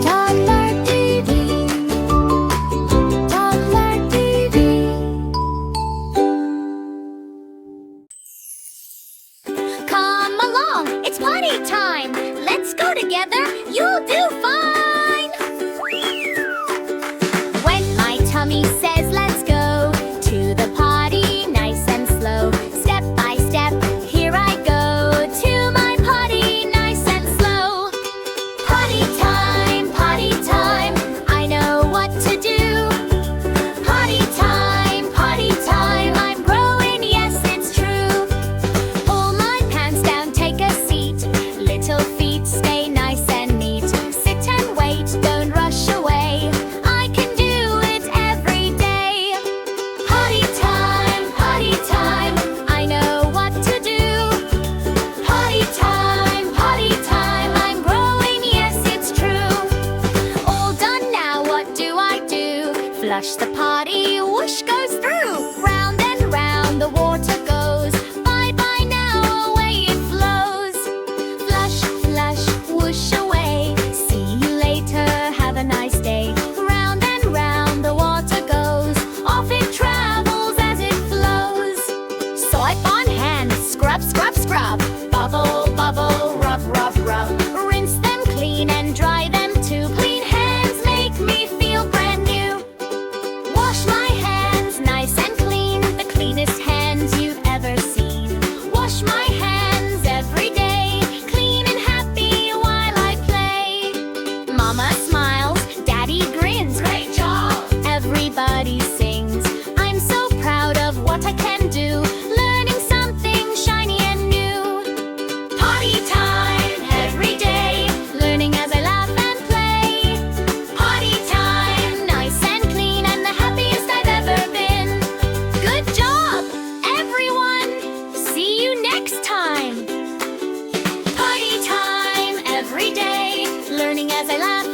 Toddler TV. Toddler TV. Come along, it's potty time. Let's go together, you'll do fine. When my tummy says let's go to the potty, nice and slow, step by step, here I go to my potty, nice and slow. Potty time, I know what to do. Potty time, I'm growing, yes, it's true. Pull my pants down, take a seat. Little feet, stay nice and neat. Sit and wait, don't rush away. I can do it every day. Potty time, I know what to do. Potty time, I'm growing, yes, it's true. All done now, what do I do? Flush the potty, whoosh goes through. Round and round the water goes. Bye bye now, away it flows. Flush, flush, whoosh away. See you later, have a nice day. Round and round the water goes. Off it travels as it flows. Swipe on hands, scrub, scrub, scrub. Bubble, bubble, rub, rub, rub. Rinse them clean and dry them too. Clean hands make me feel brand new. Wash my hands nice and clean, the cleanest hands you've ever seen. Wash my hands every day, clean and happy while I play. Mama smiles, Daddy grins, great job! Everybody sings. I'm so proud of what I can do, learning something shiny and new. Potty time every day, learning as I laugh and play. Potty time, nice and clean, I'm the happiest I've ever been. Good job, everyone! See you next time. Potty time every day, learning as I laugh